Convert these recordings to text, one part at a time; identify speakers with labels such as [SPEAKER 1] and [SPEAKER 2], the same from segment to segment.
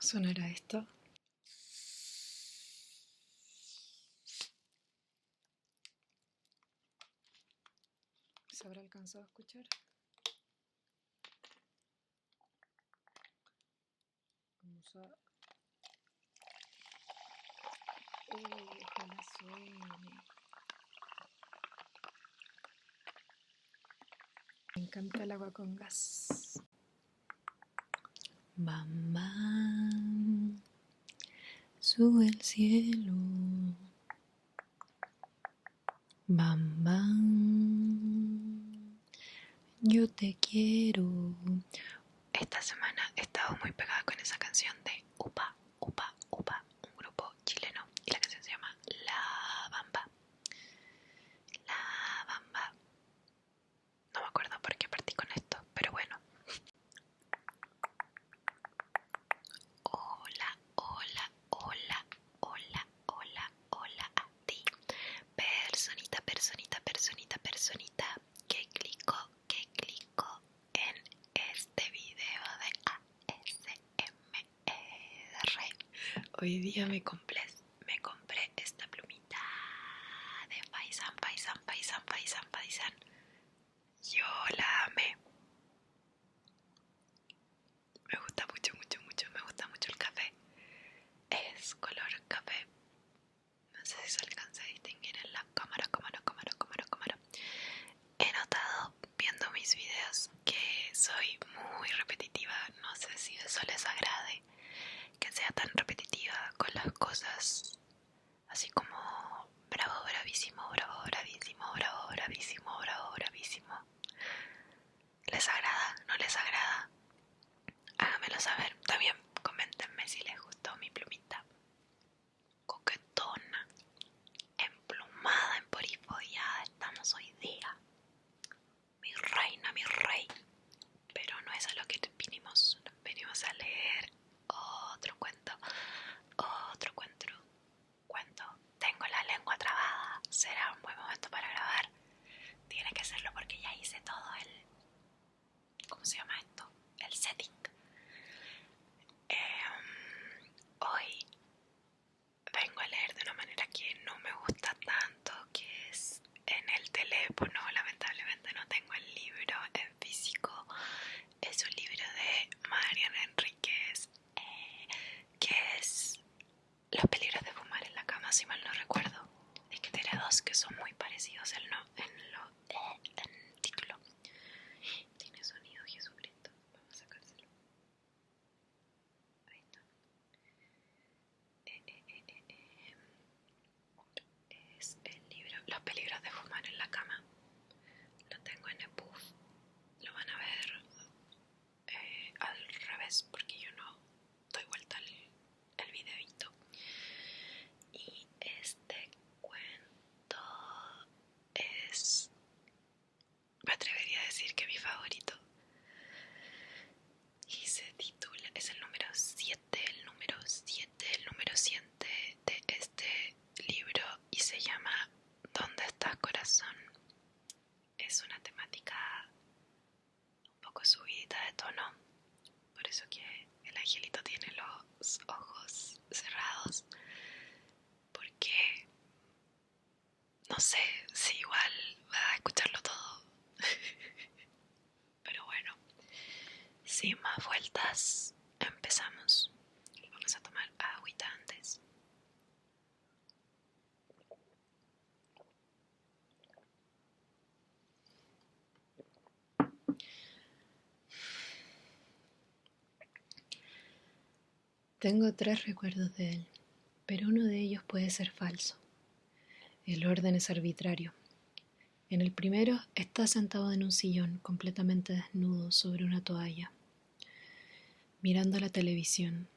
[SPEAKER 1] ¿Sonará esto? ¿Se habrá alcanzado a escuchar? Vamos a... ojalá suene. Me encanta el agua con gas. Bam, bam, sube el cielo. Bam, bam, yo te quiero. Esta semana he estado muy pegada con esa canción de Upa, Upa, Upa, un grupo chileno. Y la canción se llama La Bamba. La Bamba. No me acuerdo por qué partí con esto, pero bueno. Hola, hola, hola, hola, hola, hola a ti. Personita, personita, personita, personita que clicó en este video de ASMR. Hoy día me compré esta plumita de Paisan, Paisan, Paisan, Paisan, Paisan. Yo la amé. Me gusta mucho, mucho, mucho. Me gusta mucho el café. Es color café. No sé si se alcanza a distinguir en la cámara. He notado viendo mis videos que soy muy repetitiva. No sé si eso les agrade, que sea tan repetitiva con las cosas. Así como bravo, bravísimo, bravo, bravísimo, bravo, bravísimo, bravo, bravísimo. ¿Les agrada? ¿No les agrada? Háganmelo saber. También coméntenme si les gustó mi plumita. Coquetona, emplumada, emporifollada estamos hoy día. Mi reina, mi rey. Pero no es a lo que vinimos. Venimos a leer otro cuento. Otro cuento. Tengo la lengua trabada. Será un buen momento para grabar. Tiene que serlo porque ya hice todo el... ¿cómo se llama esto? El setting. Hoy vengo a leer de una manera que no me gusta tanto, que es en el teléfono. Lamentablemente no tengo el libro en físico. Es un libro de Mariana Enríquez, que es Los peligros de fumar en la cama, si mal no recuerdo. Es que tiene dos que son muy parecidos en el título. Tiene sonido, Jesucristo. Vamos a sacárselo. Ahí está. Es el libro Los peligros de fumar en la cama. Lo tengo en EPUB. Lo van a ver al revés porque yo no doy vuelta el videito. Y este cuento es... me atrevería a decir que mi favorito. Y se titula... es el número 7, el número 7 de este libro. Y se llama ¿Dónde estás, corazón? Es una temática un poco subida de tono. Por eso que el angelito tiene los ojos cerrados. Porque no sé si igual va a escucharlo todo. Pero bueno, sin más vueltas, empezamos. Vamos a tomar agüita antes. Tengo 3 recuerdos de él, pero uno de ellos puede ser falso. El orden es arbitrario. En el primero está sentado en un sillón completamente desnudo sobre una toalla, mirando la televisión.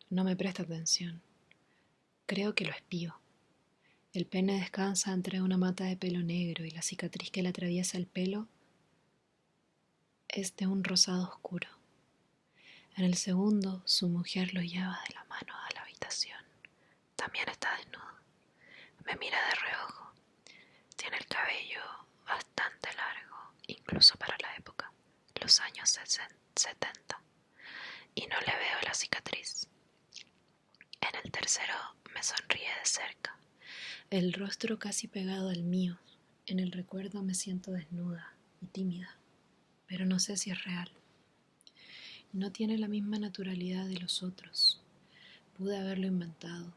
[SPEAKER 1] No me presta atención. Creo que lo espío. El pene descansa entre una mata de pelo negro y la cicatriz que le atraviesa el pelo es de un rosado oscuro. En el segundo, su mujer lo lleva de la mano a la habitación. También está desnudo. Me mira de reojo. Tiene el cabello bastante largo, incluso para la época, los años 70. Y no le veo la cicatriz. En el tercero me sonríe de cerca,
[SPEAKER 2] el rostro casi pegado al mío. En el recuerdo me siento desnuda y tímida, pero no sé si es real. No tiene la misma naturalidad de los otros. Pude haberlo inventado,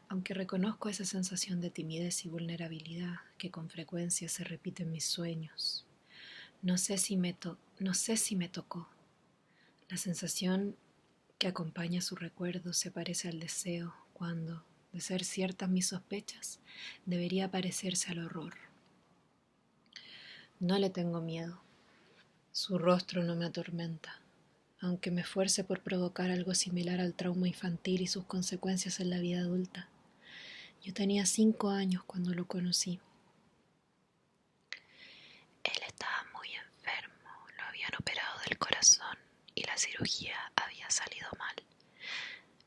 [SPEAKER 2] aunque reconozco esa sensación de timidez y vulnerabilidad que con frecuencia se repite en mis sueños. No sé si me tocó. La sensación que acompaña su recuerdo se parece al deseo cuando, de ser ciertas mis sospechas, debería parecerse al horror. No le tengo miedo. Su rostro no me atormenta, aunque me esfuerce por provocar algo similar al trauma infantil y sus consecuencias en la vida adulta. Yo tenía 5 años cuando lo conocí.
[SPEAKER 1] Él estaba muy enfermo, lo habían operado del corazón y la cirugía había salido mal.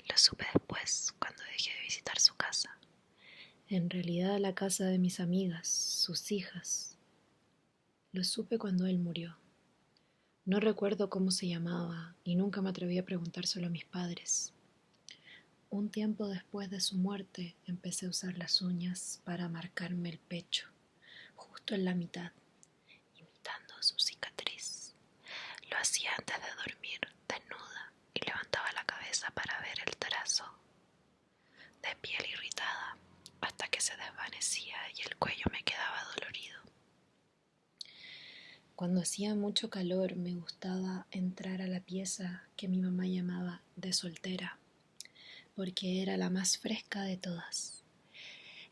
[SPEAKER 1] Lo supe después, cuando dejé de visitar su casa.
[SPEAKER 2] En realidad la casa de mis amigas, sus hijas. Lo supe cuando él murió. No recuerdo cómo se llamaba y nunca me atreví a preguntárselo a mis padres. Un tiempo después de su muerte empecé a usar las uñas para marcarme el pecho, justo en la mitad,
[SPEAKER 1] imitando su cicatriz. Lo hacía antes de dormir, desnuda, y levantaba la cabeza para ver el trazo de piel irritada, hasta que se desvanecía y el cuello me quedaba dolorido.
[SPEAKER 2] Cuando hacía mucho calor me gustaba entrar a la pieza que mi mamá llamaba de soltera, porque era la más fresca de todas.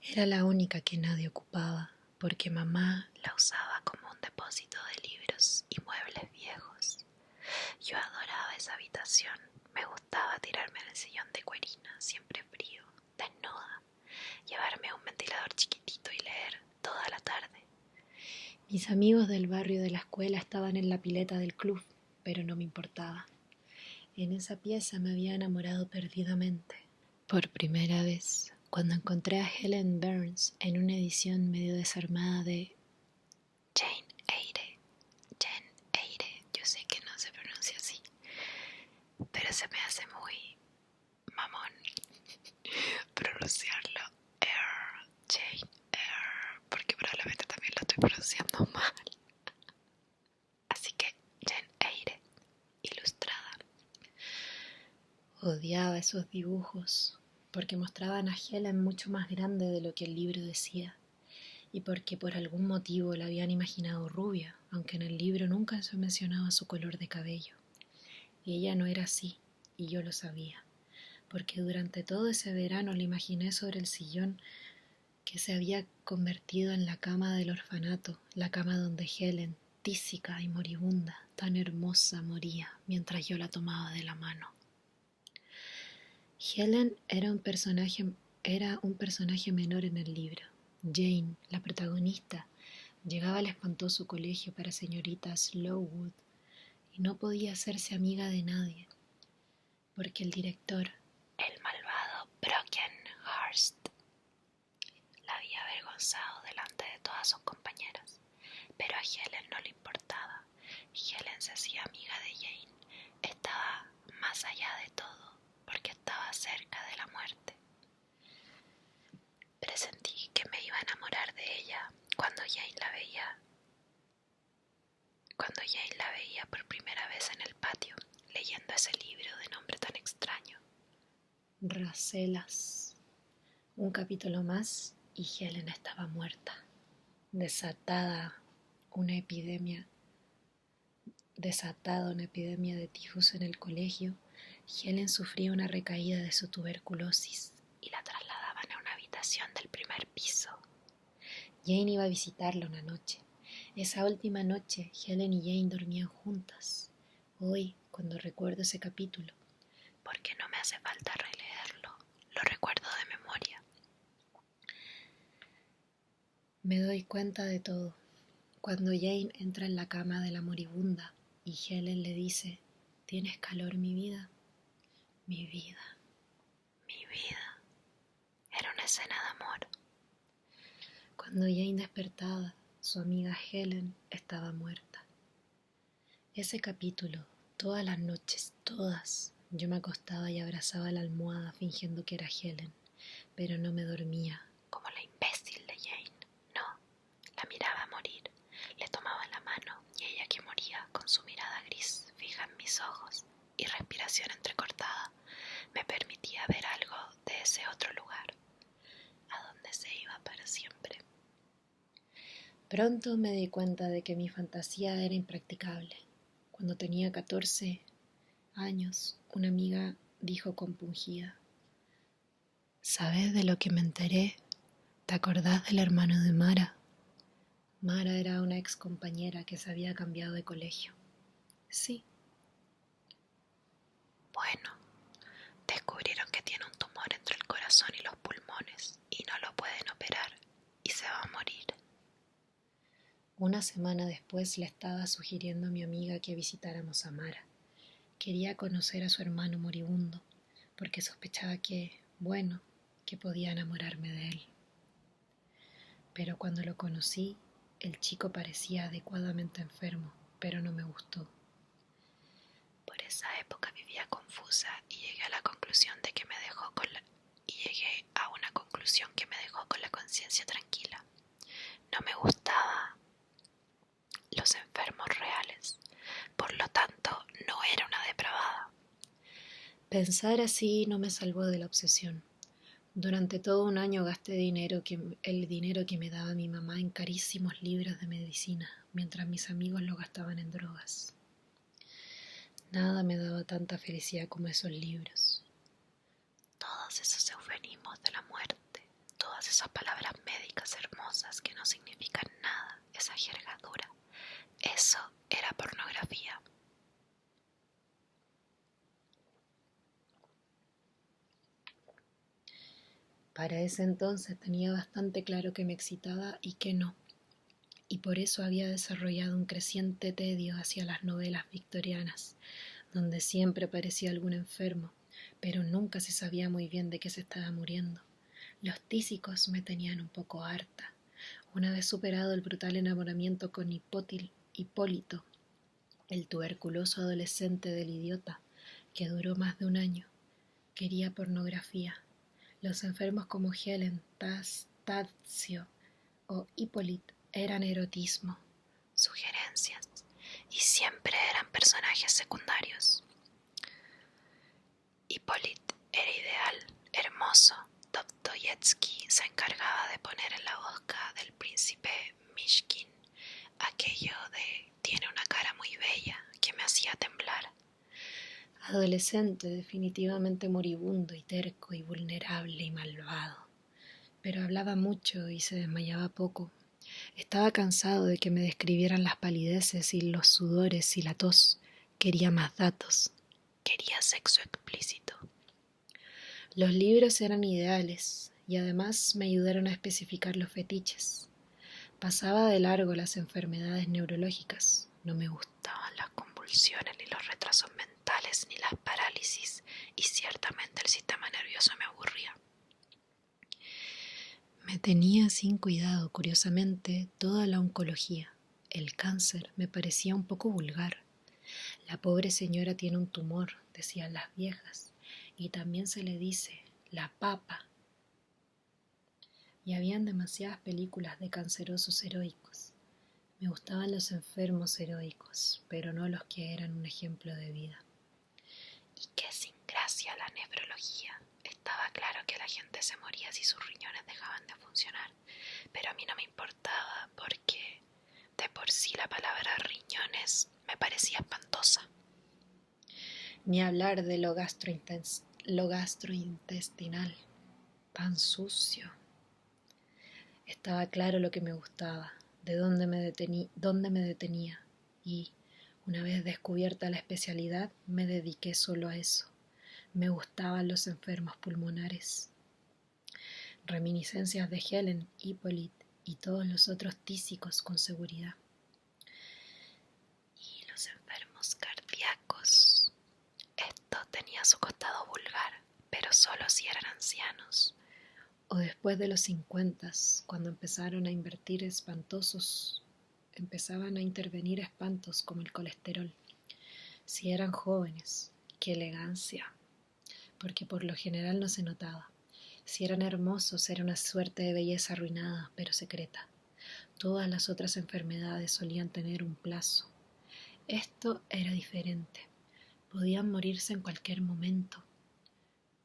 [SPEAKER 2] Era la única que nadie ocupaba, porque mamá
[SPEAKER 1] la usaba como un depósito de libros y muebles viejos. Yo adoraba esa habitación. Me gustaba tirarme en el sillón de cuerina, siempre frío, desnuda, llevarme un ventilador chiquitito y leer toda la tarde.
[SPEAKER 2] Mis amigos del barrio de la escuela estaban en la pileta del club, pero no me importaba. En esa pieza me había enamorado perdidamente. Por primera vez, cuando encontré a Helen Burns en una edición medio desarmada de
[SPEAKER 1] Jane Eyre. Yo sé que no se pronuncia así, pero se me hace muy mamón pronunciarlo Jane Eyre, porque probablemente también lo estoy pronunciando mal. Así que Jane Eyre, ilustrada.
[SPEAKER 2] Odiaba esos dibujos, porque mostraban a Helen mucho más grande de lo que el libro decía, y porque por algún motivo la habían imaginado rubia, aunque en el libro nunca se mencionaba su color de cabello. Y ella no era así, y yo lo sabía, porque durante todo ese verano la imaginé sobre el sillón que se había convertido en la cama del orfanato, la cama donde Helen, tísica y moribunda, tan hermosa, moría mientras yo la tomaba de la mano. Helen era un personaje menor en el libro. Jane, la protagonista, llegaba al espantoso colegio para señoritas Lowood y no podía hacerse amiga de nadie, porque el director,
[SPEAKER 1] el malvado Brockenhurst, la había avergonzado delante de todas sus compañeras, pero a Helen no le importaba. Helen se hacía amiga de Jane, estaba más allá de todo, porque estaba cerca de la muerte. Presentí que me iba a enamorar de ella cuando Jane la veía por primera vez en el patio, leyendo ese libro de nombre tan extraño.
[SPEAKER 2] Rasselas. Un capítulo más y Helen estaba muerta. Desatada una epidemia de tifus en el colegio, Helen sufría una recaída de su tuberculosis
[SPEAKER 1] y la trasladaban a una habitación del primer piso.
[SPEAKER 2] Jane iba a visitarla una noche. Esa última noche, Helen y Jane dormían juntas. Hoy, cuando recuerdo ese capítulo,
[SPEAKER 1] porque no me hace falta releerlo, lo recuerdo de memoria.
[SPEAKER 2] Me doy cuenta de todo. Cuando Jane entra en la cama de la moribunda y Helen le dice: ¿tienes calor, mi vida? Mi vida.
[SPEAKER 1] Mi vida. Era una escena de amor.
[SPEAKER 2] Cuando Jane despertaba, su amiga Helen estaba muerta. Ese capítulo, todas las noches, todas, Yo me acostaba y abrazaba la almohada fingiendo que era Helen, pero no me dormía.
[SPEAKER 1] Como la imbécil de Jane. No, la miraba morir, le tomaba la mano y ella que moría con su mirada gris fija en mis ojos y respiración entrecortada me permitía ver algo de ese otro lugar, a donde se iba para siempre.
[SPEAKER 2] Pronto me di cuenta de que mi fantasía era impracticable. Cuando tenía 14 años, una amiga dijo compungida: ¿Sabes de lo que me enteré? ¿Te acordás del hermano de Mara? Mara era una ex compañera que se había cambiado de colegio. Sí.
[SPEAKER 1] Bueno, descubrieron que tiene un tumor entre el corazón y los pulmones y no lo pueden operar y se va a morir.
[SPEAKER 2] Una semana después le estaba sugiriendo a mi amiga que visitáramos a Mara. Quería conocer a su hermano moribundo, porque sospechaba que podía enamorarme de él. Pero cuando lo conocí, el chico parecía adecuadamente enfermo, pero no me gustó.
[SPEAKER 1] Por esa época vivía confusa y llegué a una conclusión que me dejó con la conciencia tranquila. No me gustaban los enfermos reales, por lo tanto no era una depravada.
[SPEAKER 2] Pensar así no me salvó de la obsesión. Durante todo un año gasté el dinero que me daba mi mamá en carísimos libros de medicina, mientras mis amigos lo gastaban en drogas. Nada me daba tanta felicidad como esos libros.
[SPEAKER 1] Todos esos eufemismos de la muerte, todas esas palabras médicas hermosas que no significan nada, esa jerga dura, eso era pornografía.
[SPEAKER 2] Para ese entonces tenía bastante claro que me excitaba y que no, y por eso había desarrollado un creciente tedio hacia las novelas victorianas, donde siempre aparecía algún enfermo, pero nunca se sabía muy bien de qué se estaba muriendo. Los tísicos me tenían un poco harta. Una vez superado el brutal enamoramiento con Hipólito, el tuberculoso adolescente del idiota, que duró más de un año, quería pornografía. Los enfermos como Helen, Tadzio o Hipólito eran erotismo,
[SPEAKER 1] sugerencias, y siempre eran personajes secundarios. Hipólito era ideal, hermoso. Dostoyevsky se encargaba de poner en la boca del príncipe Mishkin aquello de tiene una cara muy bella que me hacía temblar.
[SPEAKER 2] Adolescente definitivamente moribundo y terco y vulnerable y malvado, pero hablaba mucho y se desmayaba poco. Estaba cansado de que me describieran las palideces y los sudores y la tos. Quería más datos.
[SPEAKER 1] Quería sexo explícito.
[SPEAKER 2] Los libros eran ideales y además me ayudaron a especificar los fetiches. Pasaba de largo las enfermedades neurológicas. No me gustaban las convulsiones, ni los retrasos mentales, ni las parálisis, y ciertamente el sistema nervioso me aburría. Me tenía sin cuidado, curiosamente, toda la oncología. El cáncer me parecía un poco vulgar. La pobre señora tiene un tumor, decían las viejas, y también se le dice la papa. Y habían demasiadas películas de cancerosos heroicos. Me gustaban los enfermos heroicos, pero no los que eran un ejemplo de vida.
[SPEAKER 1] Y qué sin gracia la nefrología. Estaba claro que la gente se moría si sus riñones dejaban de funcionar, pero a mí no me importaba porque de por sí la palabra riñones me parecía espantosa.
[SPEAKER 2] Ni hablar de lo gastrointestinal, tan sucio. Estaba claro lo que me gustaba, de dónde me detenía, y, una vez descubierta la especialidad, me dediqué solo a eso. Me gustaban los enfermos pulmonares. Reminiscencias de Helen, Hipólito y todos los otros tísicos con seguridad.
[SPEAKER 1] Y los enfermos cardíacos. Esto tenía su costado vulgar, pero solo si eran ancianos.
[SPEAKER 2] O después de los 50, cuando empezaban a intervenir espantos como el colesterol. Si eran jóvenes, Qué elegancia, porque por lo general no se notaba. Si eran hermosos era una suerte de belleza arruinada, pero secreta. Todas las otras enfermedades solían tener un plazo. Esto era diferente. Podían morirse en cualquier momento.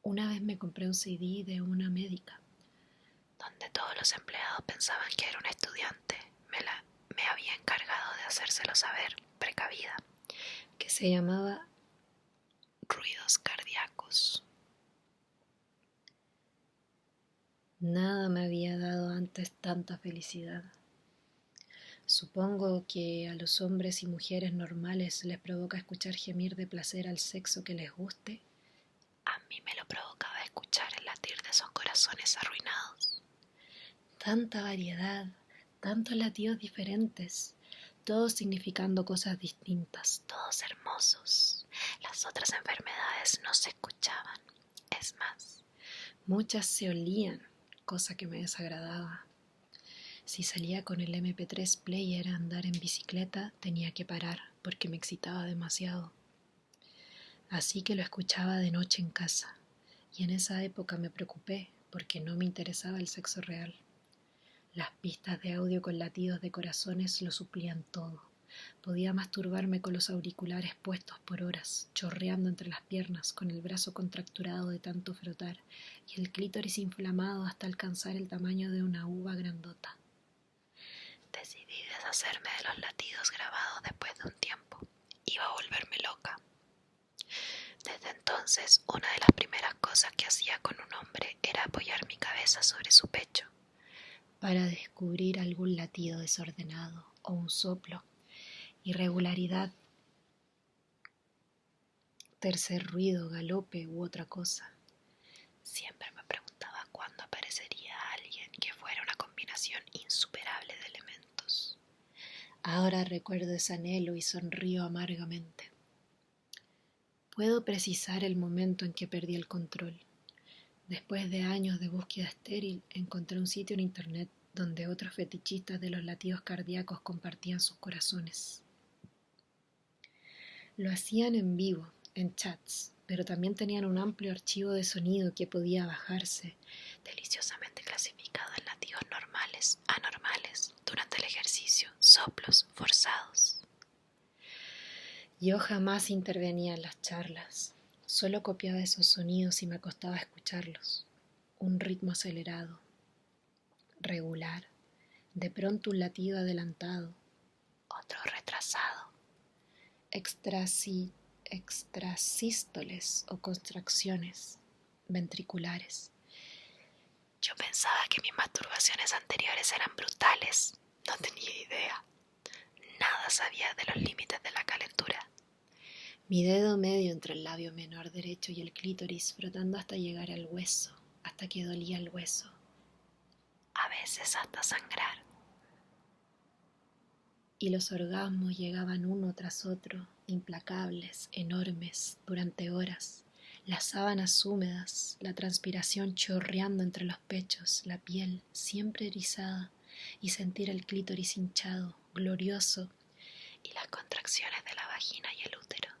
[SPEAKER 2] Una vez me compré un CD de una médica,
[SPEAKER 1] donde todos los empleados pensaban que era una estudiante. Me había encargado de hacérselo saber, precavida,
[SPEAKER 2] que se llamaba
[SPEAKER 1] Ruidos Cardíacos.
[SPEAKER 2] Nada me había dado antes tanta felicidad. Supongo que a los hombres y mujeres normales les provoca escuchar gemir de placer al sexo que les guste.
[SPEAKER 1] A mí me lo provocaba escuchar el latir de esos corazones arruinados.
[SPEAKER 2] Tanta variedad, tantos latidos diferentes, todos significando cosas distintas,
[SPEAKER 1] todos hermosos. Las otras enfermedades no se escuchaban. Es más,
[SPEAKER 2] muchas se olían, cosa que me desagradaba. Si salía con el MP3 player a andar en bicicleta, tenía que parar porque me excitaba demasiado. Así que lo escuchaba de noche en casa, y en esa época me preocupé porque no me interesaba el sexo real. Las pistas de audio con latidos de corazones lo suplían todo. Podía masturbarme con los auriculares puestos por horas, chorreando entre las piernas, con el brazo contracturado de tanto frotar y el clítoris inflamado hasta alcanzar el tamaño de una uva grandota.
[SPEAKER 1] Decidí deshacerme de los latidos grabados después de un tiempo. Iba a volverme loca. Desde entonces, una de las primeras cosas que hacía con un hombre era apoyar mi cabeza sobre su pecho,
[SPEAKER 2] para descubrir algún latido desordenado o un soplo, irregularidad, tercer ruido, galope u otra cosa.
[SPEAKER 1] Siempre me preguntaba cuándo aparecería alguien que fuera una combinación insuperable de elementos.
[SPEAKER 2] Ahora recuerdo ese anhelo y sonrío amargamente. Puedo precisar el momento en que perdí el control. Después de años de búsqueda estéril, encontré un sitio en internet donde otros fetichistas de los latidos cardíacos compartían sus corazones. Lo hacían en vivo, en chats, pero también tenían un amplio archivo de sonido que podía bajarse,
[SPEAKER 1] deliciosamente clasificado en latidos normales, anormales, durante el ejercicio, soplos forzados.
[SPEAKER 2] Yo jamás intervenía en las charlas, solo copiaba esos sonidos y me acostaba a escucharlos. Un ritmo acelerado, regular, de pronto un latido adelantado,
[SPEAKER 1] otro retrasado,
[SPEAKER 2] extrasístoles o contracciones ventriculares.
[SPEAKER 1] Yo pensaba que mis masturbaciones anteriores eran brutales, no tenía idea. Nada sabía de los límites de la calentura.
[SPEAKER 2] Mi dedo medio entre el labio menor derecho y el clítoris frotando hasta llegar al hueso, hasta que dolía el hueso.
[SPEAKER 1] A veces hasta sangrar.
[SPEAKER 2] Y los orgasmos llegaban uno tras otro, implacables, enormes, durante horas. Las sábanas húmedas, la transpiración chorreando entre los pechos, la piel siempre erizada, y sentir el clítoris hinchado, glorioso,
[SPEAKER 1] y las contracciones de la vagina y el útero.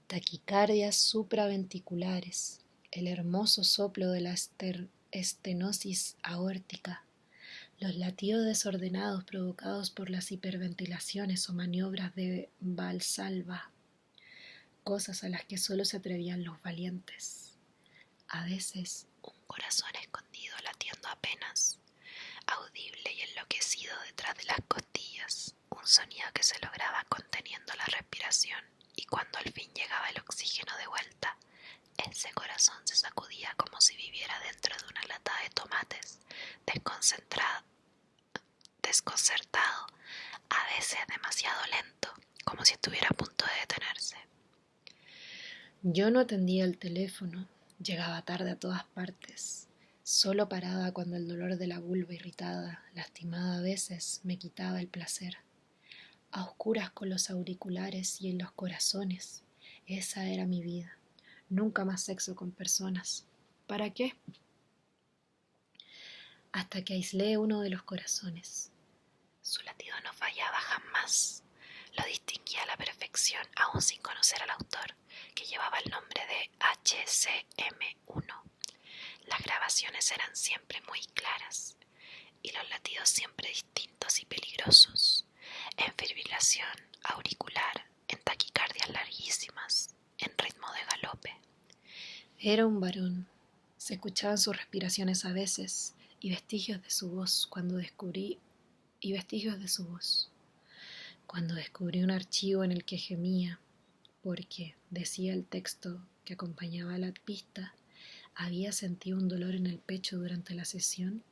[SPEAKER 2] Taquicardias supraventriculares, el hermoso soplo de la estenosis aórtica, los latidos desordenados provocados por las hiperventilaciones o maniobras de Valsalva, cosas a las que solo se atrevían los valientes. A veces,
[SPEAKER 1] un corazón escondido latiendo apenas, audible y enloquecido detrás de las costillas, un sonido que se lograba conteniendo la respiración, y cuando al fin llegaba el oxígeno de vuelta, ese corazón se sacudía como si viviera dentro de una lata de tomates, desconcertado, a veces demasiado lento, como si estuviera a punto de detenerse.
[SPEAKER 2] Yo no atendía el teléfono, llegaba tarde a todas partes, solo paraba cuando el dolor de la vulva irritada, lastimada a veces, me quitaba el placer. A oscuras con los auriculares y en los corazones, esa era mi vida. Nunca más sexo con personas. ¿Para qué? Hasta que aislé uno de los corazones.
[SPEAKER 1] Su latido no fallaba jamás. Lo distinguía a la perfección, aún sin conocer al autor, que llevaba el nombre de HCM1. Las grabaciones eran siempre muy claras y los latidos siempre distintos y peligrosos, en fibrilación auricular, en taquicardias larguísimas, en ritmo de galope.
[SPEAKER 2] Era un varón. Se escuchaban sus respiraciones a veces y vestigios de su voz cuando descubrí un archivo en el que gemía, porque, decía el texto que acompañaba la pista, había sentido un dolor en el pecho durante la sesión,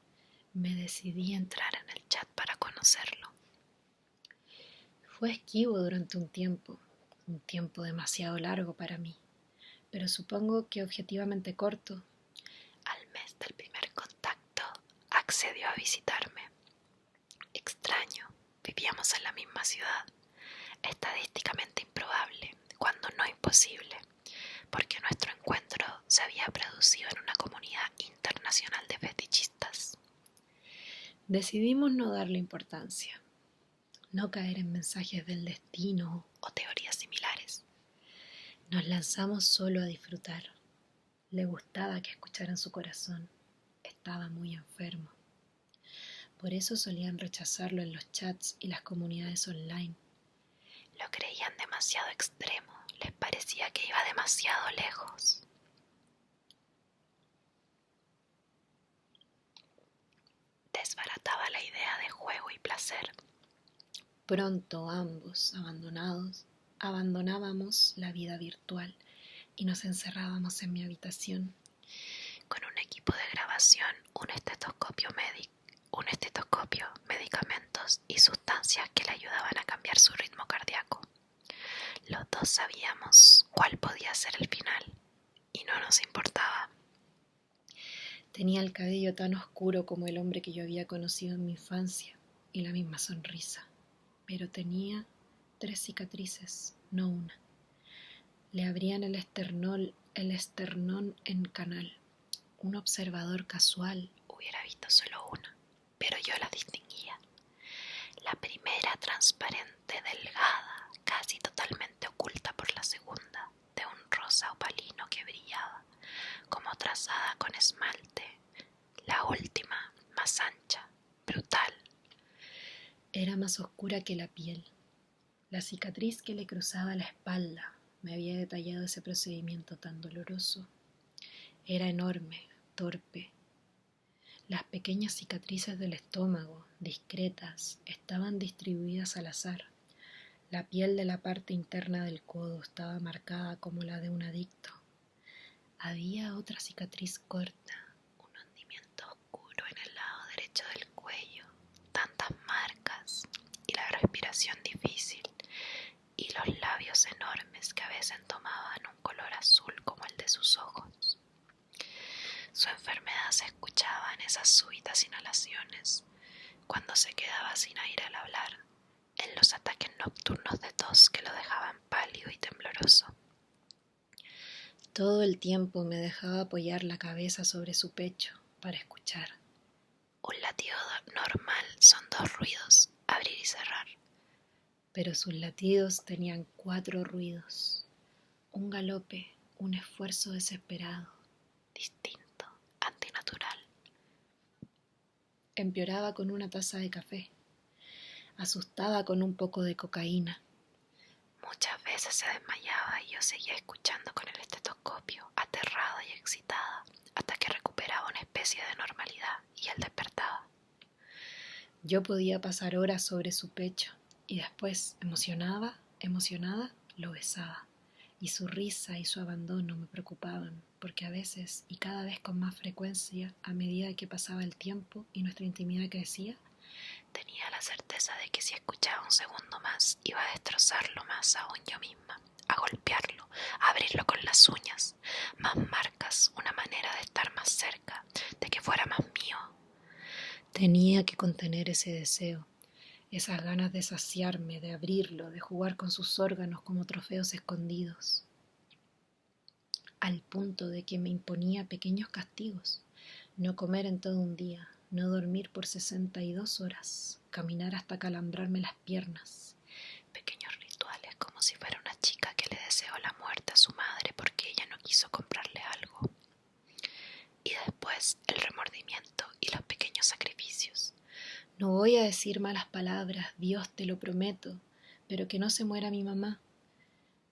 [SPEAKER 2] me decidí a entrar en el chat para conocerlo. Fue esquivo durante un tiempo demasiado largo para mí, pero supongo que objetivamente corto.
[SPEAKER 1] Al mes del primer contacto, accedió a visitarme. Extraño, vivíamos en la misma ciudad, estadísticamente improbable, cuando no imposible, porque nuestro encuentro se había producido en una comunidad internacional de fetichistas.
[SPEAKER 2] Decidimos no darle importancia, no caer en mensajes del destino
[SPEAKER 1] o teorías similares.
[SPEAKER 2] Nos lanzamos solo a disfrutar. Le gustaba que escucharan su corazón. Estaba muy enfermo. Por eso solían rechazarlo en los chats y las comunidades online.
[SPEAKER 1] Lo creían demasiado extremo, les parecía que iba demasiado lejos. Desbarataba la idea de juego y placer.
[SPEAKER 2] Pronto ambos, abandonábamos la vida virtual y nos encerrábamos en mi habitación.
[SPEAKER 1] Con un equipo de grabación, un estetoscopio, medicamentos y sustancias que le ayudaban a cambiar su ritmo cardíaco. Los dos sabíamos cuál podía ser el final y no nos importaba.
[SPEAKER 2] Tenía el cabello tan oscuro como el hombre que yo había conocido en mi infancia y la misma sonrisa, pero tenía 3 cicatrices, no una. Le abrían el esternón en canal. Un observador casual
[SPEAKER 1] hubiera visto solo una, pero yo la distinguía. La primera transparente, delgada, casi totalmente oculta por la segunda, de un rosa opalino que brillaba, como trazada con esmalte. La última, más ancha, brutal.
[SPEAKER 2] Era más oscura que la piel. La cicatriz que le cruzaba la espalda me había detallado ese procedimiento tan doloroso. Era enorme, torpe. Las pequeñas cicatrices del estómago, discretas, estaban distribuidas al azar. La piel de la parte interna del codo estaba marcada como la de un adicto. Había otra cicatriz corta,
[SPEAKER 1] un hundimiento oscuro en el lado derecho del cuello, tantas marcas y la respiración difícil y los labios enormes que a veces tomaban un color azul como el de sus ojos. Su enfermedad se escuchaba en esas súbitas inhalaciones, cuando se quedaba sin aire al hablar, en los ataques nocturnos de tos que lo dejaban pálido y tembloroso.
[SPEAKER 2] Todo el tiempo me dejaba apoyar la cabeza sobre su pecho para escuchar.
[SPEAKER 1] Un latido normal son 2 ruidos, abrir y cerrar.
[SPEAKER 2] Pero sus latidos tenían 4 ruidos. Un galope, un esfuerzo desesperado,
[SPEAKER 1] distinto, antinatural.
[SPEAKER 2] Empeoraba con una taza de café. Asustaba con un poco de cocaína.
[SPEAKER 1] Muchas veces se desmayaba y yo seguía escuchando con el estetoscopio, aterrada y excitada, hasta que recuperaba una especie de normalidad y él despertaba.
[SPEAKER 2] Yo podía pasar horas sobre su pecho y después, emocionada, lo besaba. Y su risa y su abandono me preocupaban, porque a veces, y cada vez con más frecuencia, a medida que pasaba el tiempo y nuestra intimidad crecía,
[SPEAKER 1] tenía la certeza de que si escuchaba un segundo más, iba a destrozarlo más aún yo misma, a golpearlo, a abrirlo con las uñas, más marcas, una manera de estar más cerca, de que fuera más mío.
[SPEAKER 2] Tenía que contener ese deseo, esas ganas de saciarme, de abrirlo, de jugar con sus órganos como trofeos escondidos, al punto de que me imponía pequeños castigos: no comer en todo un día, no dormir por 62 horas, caminar hasta calambrarme las piernas.
[SPEAKER 1] Pequeños rituales como si fuera una chica que le deseó la muerte a su madre
[SPEAKER 2] No voy a decir malas palabras, Dios te lo prometo, pero que no se muera mi mamá.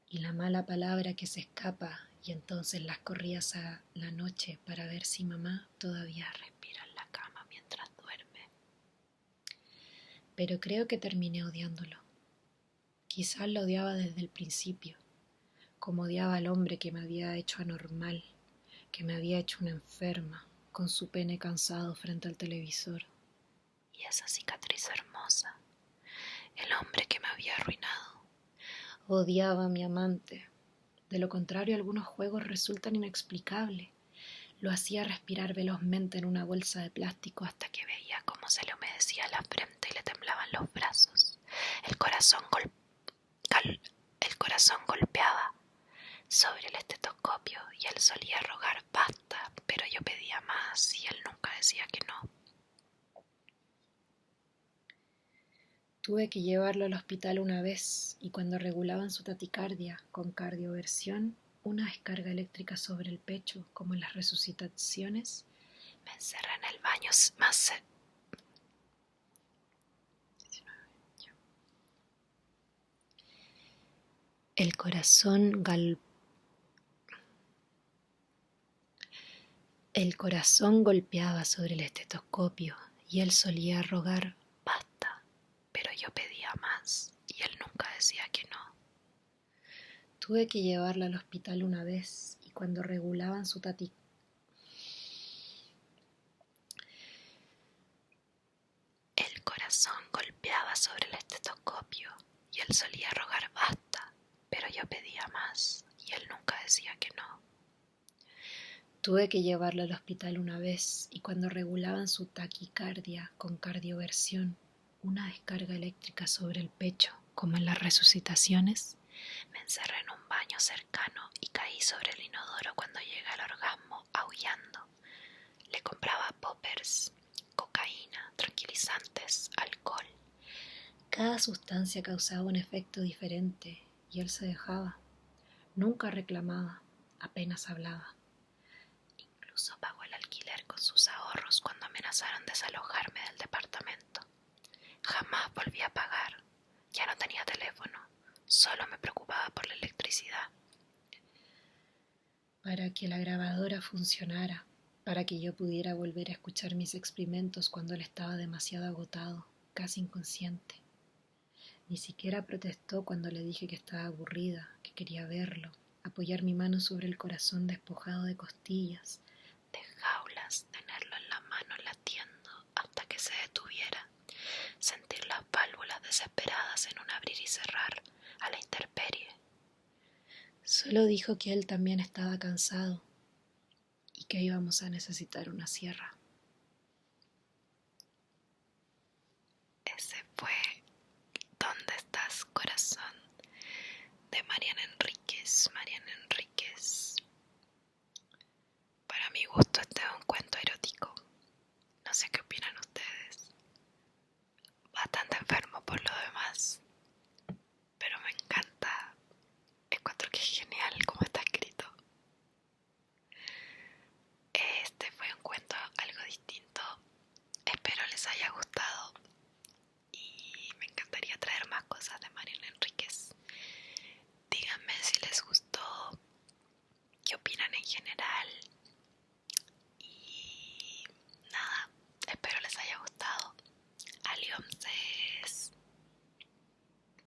[SPEAKER 2] Y la mala palabra que se escapa, y entonces las corrías a la noche para ver si mamá todavía respira en la cama mientras duerme. Pero creo que terminé odiándolo. Quizás lo odiaba desde el principio, como odiaba al hombre que me había hecho anormal, que me había hecho una enferma, con su pene cansado frente al televisor. Y esa cicatriz hermosa, el hombre que me había arruinado. Odiaba a mi amante. De lo contrario, algunos juegos resultan inexplicables. Lo hacía respirar velozmente en una bolsa de plástico hasta que veía cómo se le humedecía la frente y le temblaban los brazos. El corazón golpeaba sobre el estetoscopio y él solía rogar basta, pero yo pedía más y él nunca decía que no. Tuve que llevarlo al hospital una vez y cuando regulaban su taticardia con cardioversión, una descarga eléctrica sobre el pecho, como en las resucitaciones, me encerré en el baño más... El corazón golpeaba sobre el estetoscopio y él solía rogar basta, pero yo pedía más y él nunca decía que no. Tuve que llevarla al hospital una vez y cuando regulaban su taticardia, el corazón golpeaba sobre el estetoscopio y él solía rogar basta, pero yo pedía más y él nunca decía que no. Tuve que llevarla al hospital una vez y cuando regulaban su taquicardia con cardioversión, una descarga eléctrica sobre el pecho, como en las resucitaciones, me encerré en un baño cercano y caí sobre el inodoro cuando llegué al orgasmo aullando. Le compraba poppers, cocaína, tranquilizantes, alcohol. Cada sustancia causaba un efecto diferente y él se dejaba. Nunca reclamaba, apenas hablaba. Incluso pagó el alquiler con sus ahorros cuando amenazaron desalojarme del departamento. Jamás volví a pagar. Ya no tenía teléfono. Solo me preocupaba por la electricidad. Para que la grabadora funcionara, para que yo pudiera volver a escuchar mis experimentos cuando él estaba demasiado agotado, casi inconsciente. Ni siquiera protestó cuando le dije que estaba aburrida, que quería verlo, apoyar mi mano sobre el corazón despojado de costillas, de jaulas, tenerlo en la mano latiendo hasta que se detuviera, sentir las válvulas desesperadas en un abrir y cerrar a la intemperie. Solo dijo que él también estaba cansado y que íbamos a necesitar una sierra. Ese fue ¿Dónde estás, corazón? De Mariana Enríquez. Mariana Enríquez. Para mi gusto este es un cuento erótico. No sé qué opinan ustedes. Bastante enfermo por lo demás. Pero me encanta. Encuentro que es genial como está escrito. Este fue un cuento algo distinto. Espero les haya gustado. Y me encantaría traer más cosas de Mariana Enríquez. Díganme si les gustó, qué opinan en general,